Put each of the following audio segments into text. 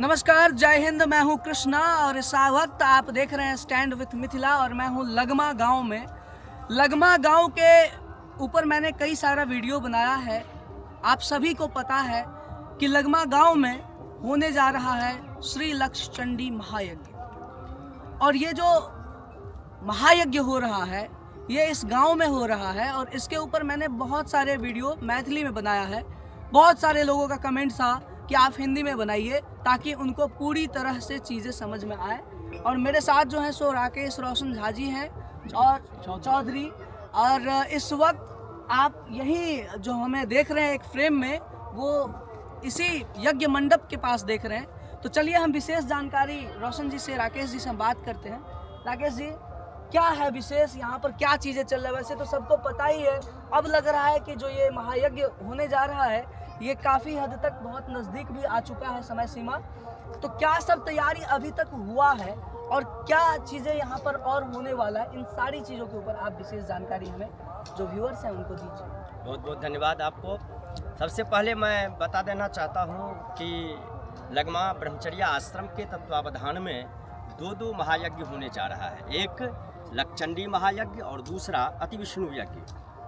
नमस्कार, जय हिंद। मैं हूं कृष्णा और इस वक्त आप देख रहे हैं स्टैंड विथ मिथिला और मैं हूं लगमा गांव में। लगमा गांव के ऊपर मैंने कई सारा वीडियो बनाया है। आप सभी को पता है कि लगमा गांव में होने जा रहा है श्री लक्ष्य चंडी महायज्ञ, और ये जो महायज्ञ हो रहा है ये इस गांव में हो रहा है। और इसके ऊपर मैंने बहुत सारे वीडियो मैथिली में बनाया है। बहुत सारे लोगों का कमेंट था कि आप हिंदी में बनाइए ताकि उनको पूरी तरह से चीज़ें समझ में आए। और मेरे साथ जो है सो राकेश रोशन झा जी हैं और चौधरी। और इस वक्त आप यही जो हमें देख रहे हैं एक फ्रेम में, वो इसी यज्ञ मंडप के पास देख रहे हैं। तो चलिए हम विशेष जानकारी रोशन जी से, राकेश जी से बात करते हैं। राकेश जी, क्या है विशेष यहाँ पर, क्या चीज़ें चल रहा है? वैसे तो सबको पता ही है, अब लग रहा है कि जो ये महायज्ञ होने जा रहा है ये काफ़ी हद तक बहुत नज़दीक भी आ चुका है समय सीमा। तो क्या सब तैयारी अभी तक हुआ है और क्या चीज़ें यहाँ पर और होने वाला है, इन सारी चीज़ों के ऊपर आप विशेष जानकारी हमें जो व्यूअर्स हैं उनको दीजिए। बहुत बहुत धन्यवाद आपको। सबसे पहले मैं बता देना चाहता हूँ कि लगमा ब्रह्मचर्य आश्रम के तत्वावधान में दो महायज्ञ होने जा रहा है। एक लक्षचंडी महायज्ञ और दूसरा अति विष्णु यज्ञ।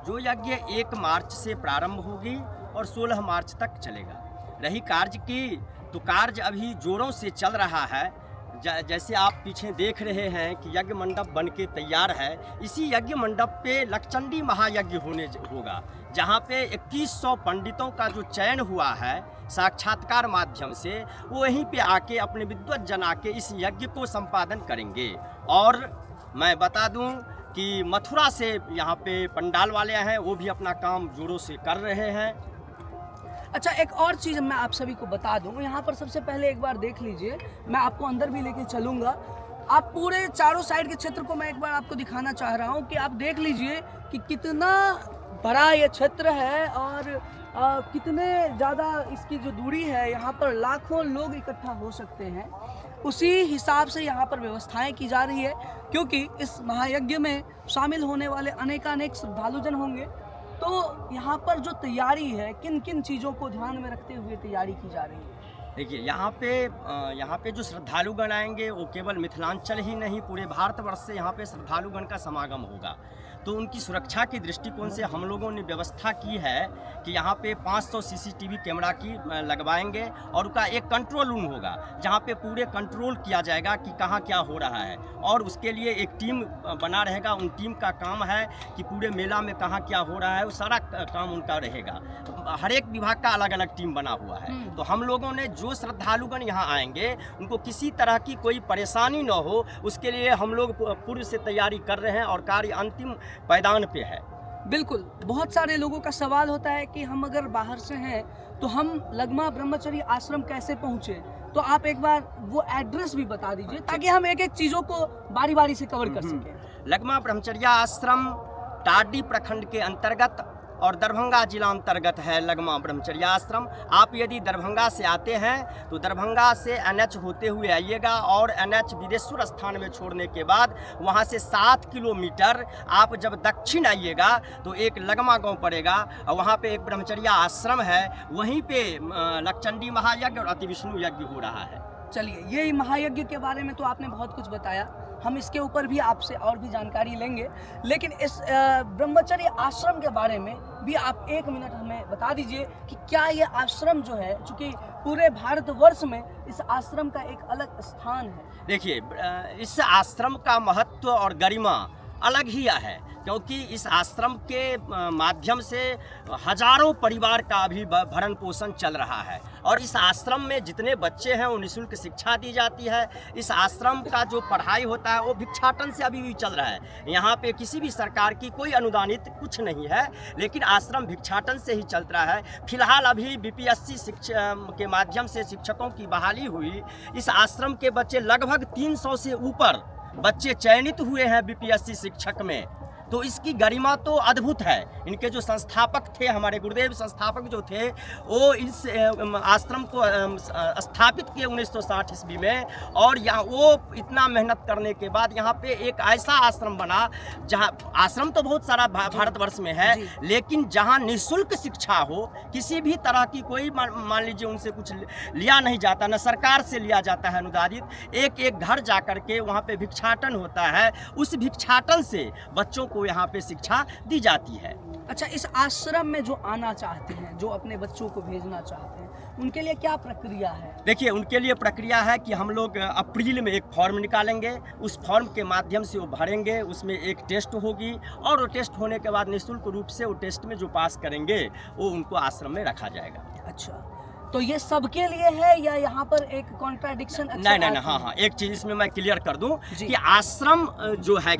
जो यज्ञ 1 मार्च से प्रारंभ होगी और 16 मार्च तक चलेगा। रही कार्य की, तो कार्य अभी जोरों से चल रहा है। जैसे आप पीछे देख रहे हैं कि यज्ञ मंडप बन के तैयार है। इसी यज्ञ मंडप पे लक्षचंडी महायज्ञ होगा, जहाँ पे 2100 पंडितों का जो चयन हुआ है साक्षात्कार माध्यम से, वो वहीं पे आके अपने विद्वत जन आके इस यज्ञ को संपादन करेंगे। और मैं बता दूं कि मथुरा से यहाँ पे पंडाल वाले हैं, वो भी अपना काम जोरों से कर रहे हैं। अच्छा, एक और चीज़ मैं आप सभी को बता दूं, यहाँ पर सबसे पहले एक बार देख लीजिए, मैं आपको अंदर भी लेके चलूँगा। आप पूरे चारों साइड के क्षेत्र को मैं एक बार आपको दिखाना चाह रहा हूँ कि आप देख लीजिए कि कितना बड़ा ये क्षेत्र है और कितने ज़्यादा इसकी जो दूरी है। यहाँ पर लाखों लोग इकट्ठा हो सकते हैं। उसी हिसाब से यहाँ पर व्यवस्थाएं की जा रही है, क्योंकि इस महायज्ञ में शामिल होने वाले अनेकानेक श्रद्धालुजन होंगे। तो यहाँ पर जो तैयारी है, किन किन चीज़ों को ध्यान में रखते हुए तैयारी की जा रही है? देखिए, यहाँ पे जो श्रद्धालुगण आएंगे वो केवल मिथिलांचल ही नहीं, पूरे भारतवर्ष से यहाँ पे श्रद्धालुगण का समागम होगा। तो उनकी सुरक्षा के दृष्टिकोण से हम लोगों ने व्यवस्था की है कि यहाँ पे 500 सीसीटीवी कैमरा की लगवाएंगे और उनका एक कंट्रोल रूम होगा, जहाँ पे पूरे कंट्रोल किया जाएगा कि कहाँ क्या हो रहा है। और उसके लिए एक टीम बना रहेगा। उन टीम का काम है कि पूरे मेला में कहाँ क्या हो रहा है, वो सारा काम उनका रहेगा। हर एक विभाग का अलग अलग टीम बना हुआ है। तो हम लोगों ने जो श्रद्धालुगण यहाँ आएंगे उनको किसी तरह की कोई परेशानी न हो, उसके लिए हम लोग पूर्व से तैयारी कर रहे हैं और कार्य अंतिम पायदान पे है। बिल्कुल। बहुत सारे लोगों का सवाल होता है कि हम अगर बाहर से हैं तो हम लगमा ब्रह्मचर्य आश्रम कैसे पहुँचे? तो आप एक बार वो एड्रेस भी बता दीजिए ताकि हम एक एक चीज़ों को बारी बारी से कवर कर सकें। लगमा ब्रह्मचर्य आश्रम टाडी प्रखंड के अंतर्गत और दरभंगा जिला अंतर्गत है लगमा ब्रह्मचर्य आश्रम। आप यदि दरभंगा से आते हैं तो दरभंगा से NH होते हुए आइएगा और NH विदेश्वर स्थान में छोड़ने के बाद वहां से 7 किलोमीटर आप जब दक्षिण आइएगा तो एक लगमा गांव पड़ेगा और वहां पे एक ब्रह्मचर्य आश्रम है। वहीं पे लक्षचंडी महायज्ञ और अति विष्णु यज्ञ हो रहा है। चलिए, ये महायज्ञ के बारे में तो आपने बहुत कुछ बताया, हम इसके ऊपर भी आपसे और भी जानकारी लेंगे। लेकिन इस ब्रह्मचर्य आश्रम के बारे में भी आप 1 मिनट हमें बता दीजिए कि क्या ये आश्रम जो है, चूँकि पूरे भारतवर्ष में इस आश्रम का एक अलग स्थान है। देखिए, इस आश्रम का महत्व और गरिमा अलग ही है, क्योंकि इस आश्रम के माध्यम से हजारों परिवार का भी भरण पोषण चल रहा है। और इस आश्रम में जितने बच्चे हैं वो निःशुल्क शिक्षा दी जाती है। इस आश्रम का जो पढ़ाई होता है वो भिक्षाटन से अभी भी चल रहा है। यहाँ पे किसी भी सरकार की कोई अनुदानित कुछ नहीं है, लेकिन आश्रम भिक्षाटन से ही चल रहा है। फिलहाल अभी BPSC शिक्षा के माध्यम से शिक्षकों की बहाली हुई। इस आश्रम के बच्चे लगभग 300 से ऊपर बच्चे चयनित हुए हैं BPSC शिक्षक में। तो इसकी गरिमा तो अद्भुत है। इनके जो संस्थापक थे, हमारे गुरुदेव संस्थापक जो थे, वो इस आश्रम को स्थापित किए 1960 ईस्वी में। और यहाँ वो इतना मेहनत करने के बाद यहाँ पे एक ऐसा आश्रम बना, जहाँ आश्रम तो बहुत सारा भारतवर्ष में है, लेकिन जहाँ निःशुल्क शिक्षा हो, किसी भी तरह की कोई मान लीजिए उनसे कुछ लिया नहीं जाता, न सरकार से लिया जाता है अनुदानित। एक एक घर जा कर के वहाँ पे भिक्षाटन होता है, उस भिक्षाटन से बच्चों को यहाँ पे शिक्षा दी जाती है। अच्छा, इस आश्रम में जो आना चाहते हैं, जो अपने बच्चों को भेजना चाहते हैं, उनके लिए क्या प्रक्रिया है? देखिए, उनके लिए प्रक्रिया है कि हम लोग अप्रैल में एक फॉर्म निकालेंगे, उस फॉर्म के माध्यम से वो भरेंगे, उसमें एक टेस्ट होगी, और वो टेस्ट होने के बाद निःशुल्क रूप से वो टेस्ट में जो पास करेंगे वो उनको आश्रम में रखा जाएगा। अच्छा, तो ये सबके लिए है या यहाँ पर एक कॉन्ट्राडिक्शन? नहीं, हाँ, एक चीज़ इसमें मैं क्लियर कर दूं कि आश्रम जो है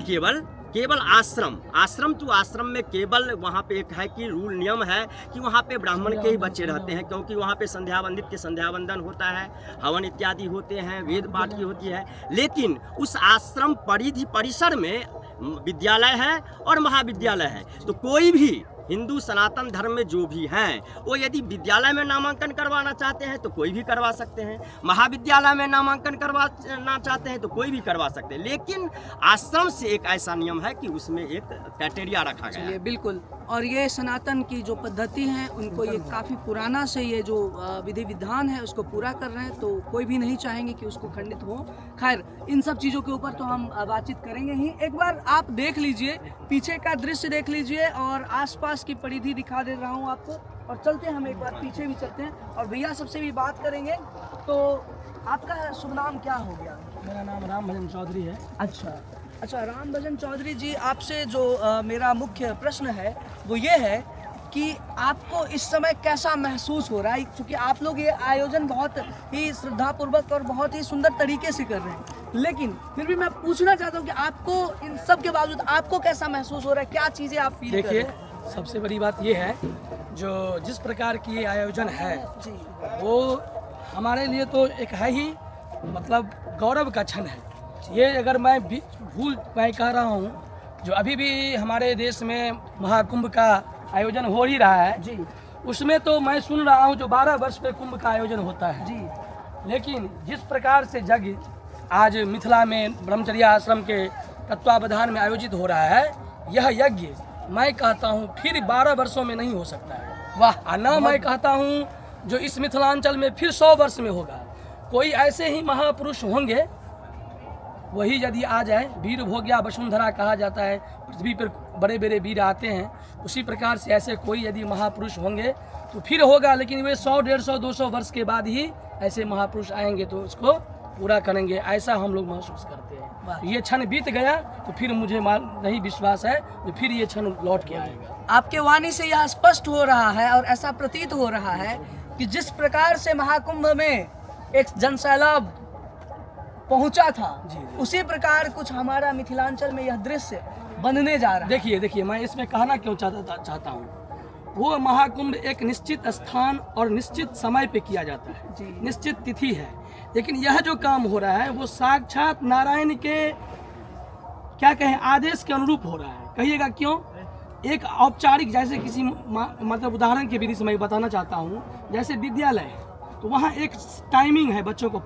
केवल आश्रम तो आश्रम में केवल वहाँ पे एक है कि रूल नियम है कि वहाँ पे ब्राह्मण के ही बच्चे रहते हैं, क्योंकि वहाँ पे संध्या वंदित के संध्या वंदन होता है, हवन इत्यादि होते हैं, वेद पाठ की होती है। लेकिन उस आश्रम परिसर में विद्यालय है और महाविद्यालय है, तो कोई भी हिंदू सनातन धर्म में जो भी हैं, वो यदि विद्यालय में नामांकन करवाना चाहते हैं तो कोई भी करवा सकते हैं, महाविद्यालय में नामांकन करवाना चाहते हैं तो कोई भी करवा सकते हैं। लेकिन आश्रम से एक ऐसा नियम है कि उसमें एक क्राइटेरिया रखा गया है। बिल्कुल, और ये सनातन की जो पद्धति है, उनको ये काफ़ी पुराना से ये जो विधि विधान है उसको पूरा कर रहे हैं, तो कोई भी नहीं चाहेंगे कि उसको खंडित हो। खैर, इन सब चीज़ों के ऊपर तो हम बातचीत करेंगे ही। एक बार आप देख लीजिए, पीछे का दृश्य देख लीजिए, और आसपास की परिधि दिखा दे रहा हूँ आपको, और चलते हैं हम एक बार पीछे भी चलते हैं और भैया सबसे भी बात करेंगे। तो आपका शुभ नाम क्या हो गया? मेरा नाम राम भजन चौधरी है। अच्छा, राम भजन चौधरी जी, आपसे जो मेरा मुख्य प्रश्न है वो ये है कि आपको इस समय कैसा महसूस हो रहा है, क्योंकि आप लोग ये आयोजन बहुत ही श्रद्धापूर्वक और बहुत ही सुंदर तरीके से कर रहे हैं, लेकिन फिर भी मैं पूछना चाहता हूँ कि आपको इन सब के बावजूद आपको कैसा महसूस हो रहा है, क्या चीज़ें आप फील कर रहे हैं? देखिए, सबसे बड़ी बात ये है, जो जिस प्रकार की ये आयोजन है जी, वो हमारे लिए तो एक है ही, मतलब गौरव का क्षण है ये। अगर मैं कह रहा हूँ, जो अभी भी हमारे देश में महाकुंभ का आयोजन हो ही रहा है जी, उसमें तो मैं सुन रहा हूँ जो 12 वर्ष पे कुंभ का आयोजन होता है जी, लेकिन जिस प्रकार से यज्ञ आज मिथिला में ब्रह्मचर्य आश्रम के तत्वावधान में आयोजित हो रहा है, यह यज्ञ मैं कहता हूँ फिर 12 वर्षों में नहीं हो सकता है। वाह! ना मैं कहता हूँ जो इस मिथिलांचल में फिर 100 वर्ष में होगा। कोई ऐसे ही महापुरुष होंगे, वही यदि आ जाए, वीर भोग्या वसुंधरा कहा जाता है, पृथ्वी पर बड़े बड़े वीर आते हैं, उसी प्रकार से ऐसे कोई यदि महापुरुष होंगे तो फिर होगा। लेकिन वे 100, 150, 200 वर्ष के बाद ही ऐसे महापुरुष आएंगे तो उसको पूरा करेंगे, ऐसा हम लोग महसूस करते हैं। ये क्षण बीत गया तो फिर मुझे नहीं विश्वास है कि फिर ये क्षण लौट के आएगा। आपके वाणी से यह स्पष्ट हो रहा है और ऐसा प्रतीत हो रहा है कि जिस प्रकार से महाकुंभ में एक जनसैलाब पहुंचा था, उसी प्रकार कुछ हमारा मिथिलांचल में यह दृश्य बनने जा रहा है। देखिए, मैं इसमें कहना क्यों चाहता हूँ, वो महाकुंभ एक निश्चित स्थान और निश्चित समय पे किया जाता है जी, निश्चित तिथि है, लेकिन यह जो काम हो रहा है वो साक्षात नारायण के क्या कहें आदेश के अनुरूप हो रहा है। कहिएगा क्यों? एक औपचारिक, जैसे किसी मतलब उदाहरण के विधि से मैं बताना चाहता हूँ, जैसे विद्यालय है तो वहाँ एक टाइमिंग है बच्चों को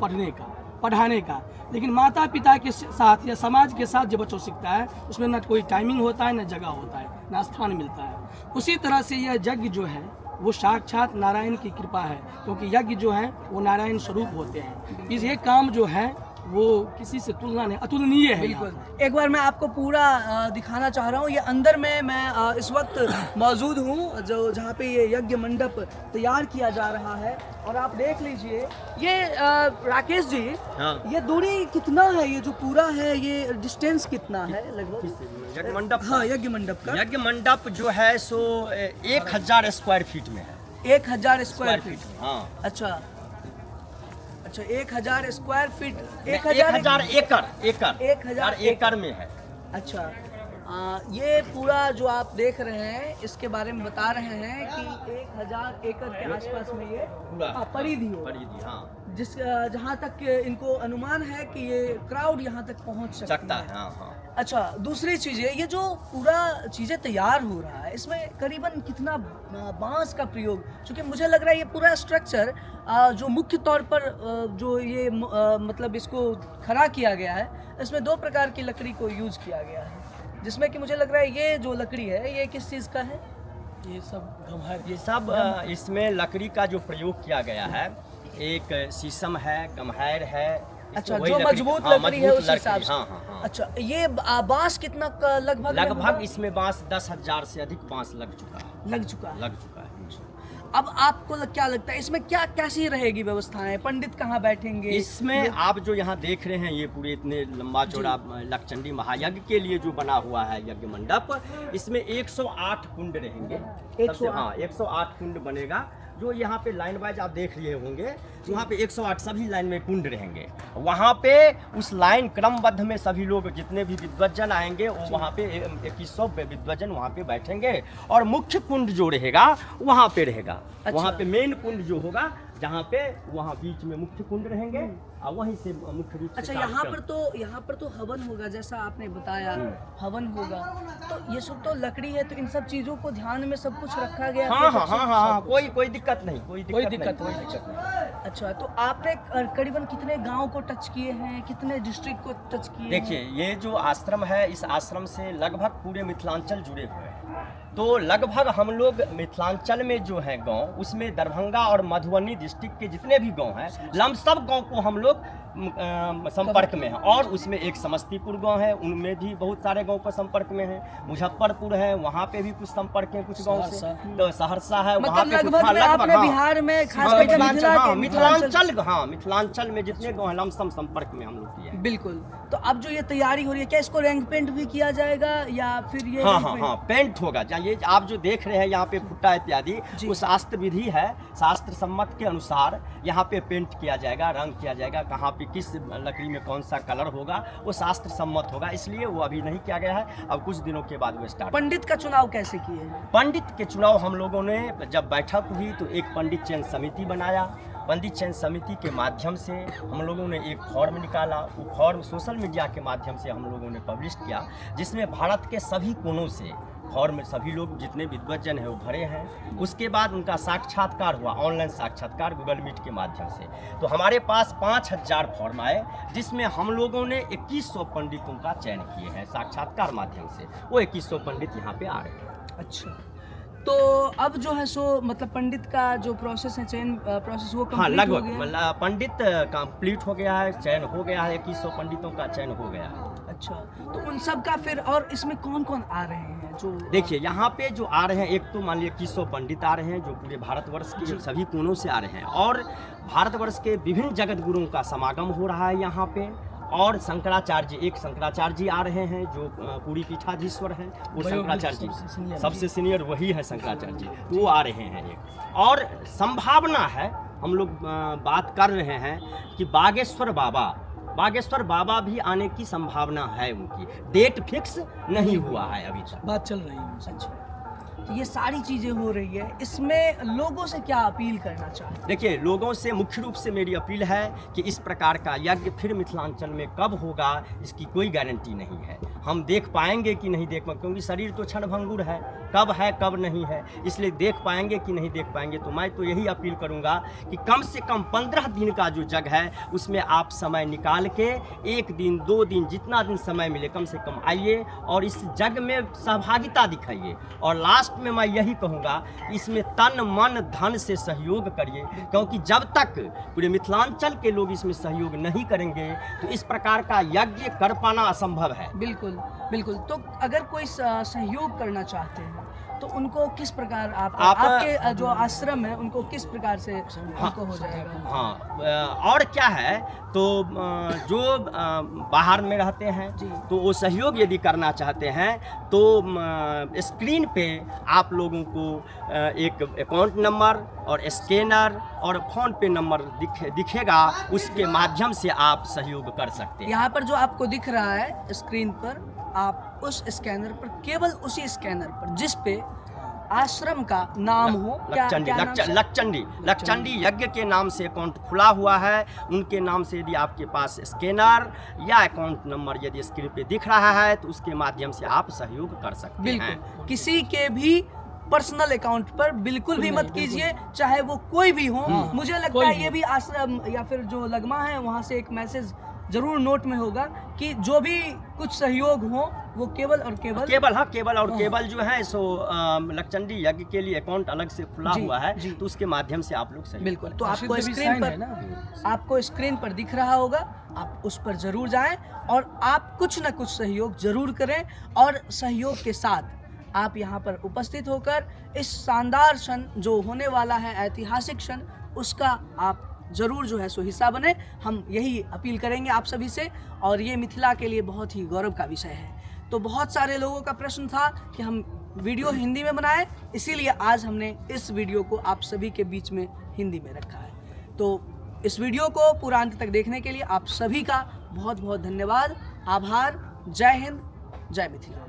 पढ़ाने का, लेकिन माता पिता के साथ या समाज के साथ जो बच्चों सीखता है उसमें न कोई टाइमिंग होता है, न जगह होता है, न स्थान मिलता है। उसी तरह से यह यज्ञ जो है वो साक्षात नारायण की कृपा है, क्योंकि यज्ञ जो है वो नारायण स्वरूप होते हैं। इस ये काम जो है वो किसी से तुलना नहीं, अतुलनीय है। बिल्कुल, एक बार मैं आपको पूरा दिखाना चाह रहा हूँ। ये अंदर में मैं इस वक्त मौजूद हूँ जो जहाँ पे ये यज्ञ मंडप तैयार किया जा रहा है, और आप देख लीजिए ये राकेश जी, हाँ। ये दूरी कितना है, ये जो पूरा है ये डिस्टेंस कितना है लगभग? यज्ञ मंडप, हाँ, यज्ञ मंडप का यज्ञ मंडप जो है सो 1000 स्क्वायर फीट में है। 1000 स्क्वायर फीट? हाँ। अच्छा, 1000 स्क्वायर फीट, 1000 एकड़ 1000 एकड़ में है। अच्छा, ये पूरा जो आप देख रहे हैं इसके बारे में बता रहे हैं कि 1000 एकड़ के आसपास में ये परिधि हो, परिधि, हाँ, जिस जहाँ तक इनको अनुमान है कि ये क्राउड यहाँ तक पहुँच सकता है। हाँ, हाँ। अच्छा, दूसरी चीज़ ये जो पूरा चीज़ें तैयार हो रहा है, इसमें करीबन कितना बांस का प्रयोग, क्योंकि मुझे लग रहा है ये पूरा स्ट्रक्चर जो मुख्य तौर पर जो ये मतलब इसको खड़ा किया गया है, इसमें 2 प्रकार की लकड़ी को यूज किया गया है, जिसमें कि मुझे लग रहा है ये जो लकड़ी है ये किस चीज़ का है? ये सब गम्हार, ये सब इसमें लकड़ी का जो प्रयोग किया गया है, एक शीशम है, गम्हार है। अच्छा, जो मजबूत लकड़ी है उस हिसाब से। हाँ, हाँ, हाँ। अच्छा, ये बांस कितना लगभग इसमें बांस 10,000 से अधिक बांस लग चुका है। लग चुका है। अब आपको क्या लगता है इसमें क्या कैसी रहेगी व्यवस्थाएं? पंडित कहाँ बैठेंगे इसमें? आप जो यहाँ देख रहे हैं ये पूरे इतने लंबा चौड़ा लक्षचंडी महायज्ञ के लिए जो बना हुआ है यज्ञ मंडप, इसमें 108 कुंड रहेंगे। 108 कुंड बनेगा। जो यहाँ पे लाइन वाइज आप देख लिए होंगे, वहाँ पे 108 सभी लाइन में कुंड रहेंगे। वहाँ पे उस लाइन क्रमबद्ध में सभी लोग जितने भी विद्वज्जन आएंगे वो वहाँ पे 2100 विद्वज्जन वहाँ पे बैठेंगे और मुख्य कुंड जो रहेगा वहाँ पे रहेगा। अच्छा। वहाँ पे मेन कुंड जो होगा जहाँ पे, वहाँ बीच में मुख्य कुंड रहेंगे और वहीं से मुख्य रूप से। अच्छा, यहाँ पर तो हवन होगा, जैसा आपने बताया हवन होगा, तो ये सब तो लकड़ी है, तो इन सब चीजों को ध्यान में सब कुछ रखा गया है। हाँ, कोई दिक्कत नहीं, कोई दिक्कत नहीं। अच्छा, तो आपने करीबन कितने गांव को टच किए हैं, कितने डिस्ट्रिक्ट को टच किए हैं? देखिए, ये जो आश्रम है, इस आश्रम से लगभग पूरे मिथिलांचल जुड़े हुए हैं। तो लगभग हम लोग मिथिलांचल में जो है गांव, उसमें दरभंगा और मधुबनी डिस्ट्रिक्ट के जितने भी गांव हैं, सब गांव को हम लोग संपर्क में है। और उसमें एक समस्तीपुर गांव है, उनमें भी बहुत सारे गांव को संपर्क में है। मुजफ्फरपुर है, वहाँ पे भी कुछ संपर्क है कुछ गांव से। तो सहरसा है, वहाँ पे लगभग बिहार में मिथिलांचल में जितने गांव है लमसम संपर्क में हम लोग किए हैं। बिल्कुल। तो अब जो ये तैयारी हो रही है, क्या इसको रंग पेंट भी किया जाएगा या फिर ये? हाँ, पेंट होगा। ये आप जो देख रहे हैं यहाँ पे फुट्टा इत्यादि, वो शास्त्र विधि है, शास्त्र सम्मत के अनुसार यहाँ पे पेंट किया जाएगा, रंग किया जाएगा। कहाँ पे किस लकड़ी में कौन सा कलर होगा वो शास्त्र सम्मत होगा, इसलिए वो अभी नहीं किया गया है। अब कुछ दिनों के बाद वो स्टार्ट। पंडित का चुनाव कैसे किए? पंडित के चुनाव हम लोगों ने जब बैठक हुई तो एक पंडित चयन समिति बनाया। पंडित चयन समिति के माध्यम से हम लोगों ने एक फॉर्म निकाला। वो फॉर्म सोशल मीडिया के माध्यम से हम लोगों ने पब्लिश किया, जिसमें भारत के सभी कोनों से फॉर्म सभी लोग जितने विद्वज्जन हैं वो भरे हैं। उसके बाद उनका साक्षात्कार हुआ, ऑनलाइन साक्षात्कार गूगल मीट के माध्यम से। तो हमारे पास 5000 फॉर्म आए, जिसमें हम लोगों ने 2100 पंडितों का चयन किए हैं साक्षात्कार माध्यम से। वो 2100 पंडित यहाँ पे आ रहे हैं। अच्छा, तो अब जो है सो मतलब पंडित का जो प्रोसेस है, चयन प्रोसेस, वो कंप्लीट हो गया। मतलब पंडित कंप्लीट हो गया है, चयन हो गया है, 2100 पंडितों का चयन हो गया है। अच्छा, तो उन सब का फिर, और इसमें कौन कौन आ रहे हैं जो? देखिए, यहाँ पे जो आ रहे हैं, एक तो मान लीजिए 2100 पंडित आ रहे हैं जो पूरे भारतवर्ष के सभी कोनों से आ रहे हैं, और भारतवर्ष के विभिन्न जगत गुरुओं का समागम हो रहा है यहाँ पे। और शंकराचार्य जी आ रहे हैं जो पूरी पीठाधीश्वर हैं। वो शंकराचार्य जी सबसे सीनियर वही है, शंकराचार्य जी, वो आ रहे हैं एक। और संभावना है, हम लोग बात कर रहे हैं कि बागेश्वर बाबा भी आने की संभावना है। उनकी डेट फिक्स नहीं हुआ है, अभी तक बात चल रही है। तो ये सारी चीजें हो रही है, इसमें लोगों से क्या अपील करना चाहते हैं? देखिए, लोगों से मुख्य रूप से मेरी अपील है कि इस प्रकार का यज्ञ फिर मिथिलांचल में कब होगा इसकी कोई गारंटी नहीं है। हम देख पाएंगे कि नहीं देख पाएंगे, क्योंकि शरीर तो क्षणभंगुर है, कब नहीं है, इसलिए देख पाएंगे कि नहीं देख पाएंगे। तो मैं तो यही अपील करूंगा कि कम से कम 15 दिन का जो जग है उसमें आप समय निकाल के 1 दिन 2 दिन जितना दिन समय मिले कम से कम आइए और इस जग में सहभागिता दिखाइए। और लास्ट में मैं यही कहूँगा, इसमें तन मन धन से सहयोग करिए, क्योंकि जब तक पूरे मिथिलांचल के लोग इसमें सहयोग नहीं करेंगे तो इस प्रकार का यज्ञ कर पाना असंभव है। बिल्कुल। तो अगर कोई सहयोग करना चाहते हैं तो उनको किस प्रकार आपके जो आश्रम है उनको किस प्रकार से उनको हो जाएगा? हाँ, और क्या है, तो जो बाहर में रहते हैं तो वो सहयोग यदि करना चाहते हैं तो स्क्रीन पे आप लोगों को एक अकाउंट नंबर और स्कैनर और फोन पे नंबर दिखेगा, उसके माध्यम से आप सहयोग कर सकते हैं। यहाँ पर जो आपको दिख रहा है स्क्रीन पर, आप उस स्कैनर पर, केवल उसी स्कैनर पर जिस पे आश्रम का नाम हो, लक्षचंडी यज्ञ के नाम से अकाउंट खुला हुआ है, उनके नाम से यदि आपके पास स्कैनर या अकाउंट नंबर यदि स्क्रीन पे दिख रहा है तो उसके माध्यम से आप सहयोग कर सकते हैं। बिल्कुल, किसी के भी पर्सनल अकाउंट पर बिल्कुल भी मत कीजिए, चाहे वो कोई भी हो। मुझे लगता है ये भी आश्रम या फिर जो लगमा है वहाँ से एक मैसेज जरूर नोट में होगा कि जो भी कुछ सहयोग हो वो केवल और केवल जो है सो लक्षचंडी यज्ञ के लिए अकाउंट अलग से खुला हुआ है, तो उसके माध्यम से आप लोग सहयोग बिल्कुल। तो प्रसिद्ध आपको भी स्क्रीन sign पर है ना। आपको स्क्रीन पर दिख रहा होगा, आप उस पर जरूर जाएं और आप कुछ न कुछ सहयोग जरूर करें, और सहयोग के साथ आप यहाँ पर उपस्थित होकर इस शानदार क्षण जो होने वाला है, ऐतिहासिक क्षण, उसका आप जरूर जो है सो हिस्सा बने। हम यही अपील करेंगे आप सभी से, और ये मिथिला के लिए बहुत ही गौरव का विषय है। तो बहुत सारे लोगों का प्रश्न था कि हम वीडियो हिंदी में बनाएं, इसीलिए आज हमने इस वीडियो को आप सभी के बीच में हिंदी में रखा है। तो इस वीडियो को पूरा अंत तक देखने के लिए आप सभी का बहुत बहुत धन्यवाद, आभार। जय हिंद, जय मिथिला।